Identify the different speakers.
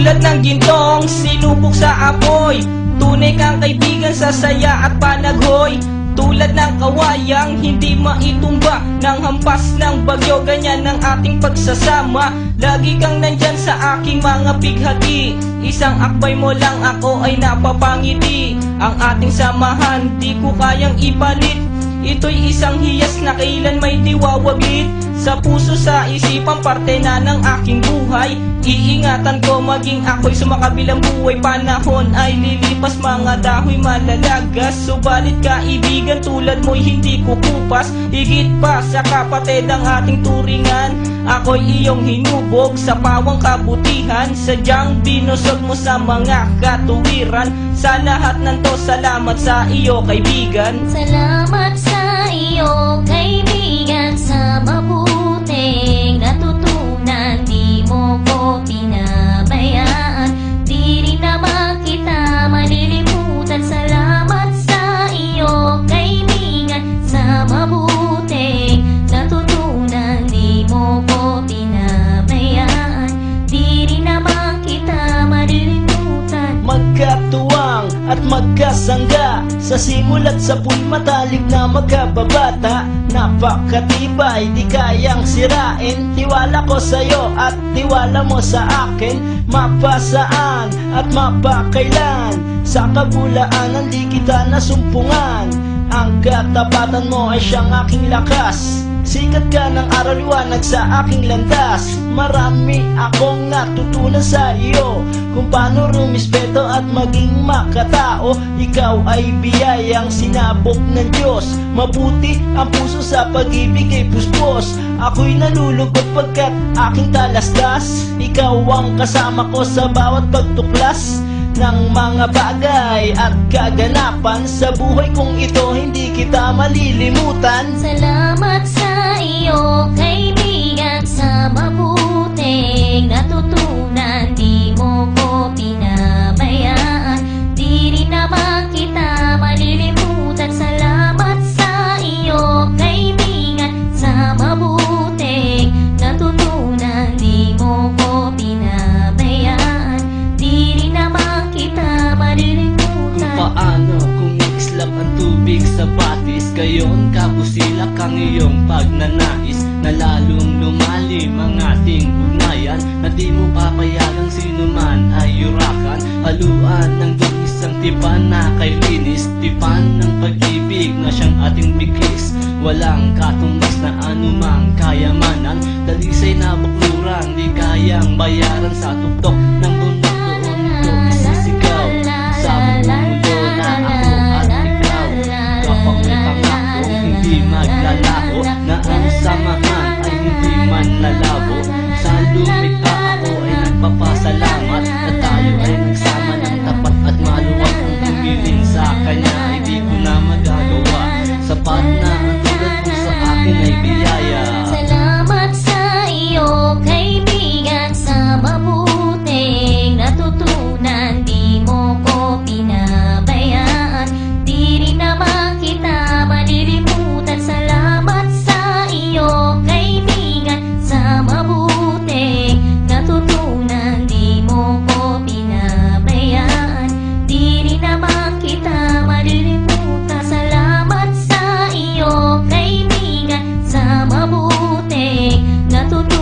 Speaker 1: Tulad ng gintong sinubok sa apoy, tunay kang kaibigan sa saya at panaghoy. Tulad ng kawayang hindi maitumba ng hampas ng bagyo, ganyan ang ating pagsasama. Lagi kang nandyan sa aking mga bighati, isang akbay mo lang ako ay napapangiti. Ang ating samahan di ko kayang ipalit, ito'y isang hiyas na kailan may diwawaglit. Sa puso, sa isipan, parte na ng aking buhay. Iingatan ko maging ako'y sumakabilang buhay. Panahon ay lilipas, mga dahoy malalagas, subalit kaibigan tulad mo'y hindi kukupas. Higit pa sa kapatid ang ating turingan, ako'y iyong hinubog sa pawang kabutihan. Sadyang binusog mo sa mga katuwiran. Sa lahat ng to, salamat sa iyo kaibigan.
Speaker 2: Salamat sa iyo kaibigan, sa mabuting natutunan. Di mo ko pinabayaan, di rin naman kita malilimutan. Salamat sa iyo kaibigan, sa mabuting natutunan. Di mo ko pinabayaan, di rin naman kita malilimutan.
Speaker 3: Magkatuwang at magkasangga, sa simulat sa po'y matalik na magkababata. Napakatibay, di kayang sirain, tiwala ko sa'yo at tiwala mo sa akin. Mapasaan at mapakailan, sa kabulaanan di kita nasumpungan. Ang katapatan mo ay siyang aking lakas, sikat ka ng araw liwanag sa aking landas. Marami akong natutunan sa iyo, kung paano rumispeto at maging makatao. Ikaw ay biyayang sinabok ng Diyos, mabuti ang puso sa pag-ibig ay puspos. Ako'y nalulugod pagkat aking talastas, ikaw ang kasama ko sa bawat pagtuklas ng mga bagay at kaganapan. Sa buhay kong ito hindi kita malilimutan.
Speaker 2: Salamat sa iyo kaibigan, sa mabuting natutunan. Di mo ko pinabayaan, di rin naman kita malilimutan. Salamat sa iyo kaibigan, sa mabuting natutunan. Di mo ko pinabayaan, di rin naman kita malilimutan.
Speaker 4: Kung paano kumikislap ang tubig sa batis, gayon kabusilak ang iyong pagnanais, na lalong lumalim ang ating ugnayan, na di mo papayagang sino man ay yurakan. Haluan ng dungis ang tipan na kay linis, tipan ng pag-ibig na siyang ating biglis. Walang katumbas na anumang kayamanan, dalisay na bakluran di kayang bayaran. Sa tuktok ng bundok doon ko isisigaw, sa mundo na ako at ikaw. Kapag may pangakong hindi maglalaho, na ang samahan ay hindi man lalabo. Sa lumikha ako ay nagpapasalamat, na tayo ay nagsama ng tapat at maluwag. Kung humiling sa kanya ay di ko na magagawa, sapat na ang tulad mo sa akin ay biyaya.
Speaker 2: Salamat sa iyo kaibigan, sa mabuting natutunan. Di mo ko pinabayaan, di rin naman kita malilimutan. Salamat sa iyo kaibigan, sa mabuting natutunan. Di mo ko pinabayaan, di rin naman kita malilimutan. Salamat sa iyo kaibigan, sa mabuting natutunan.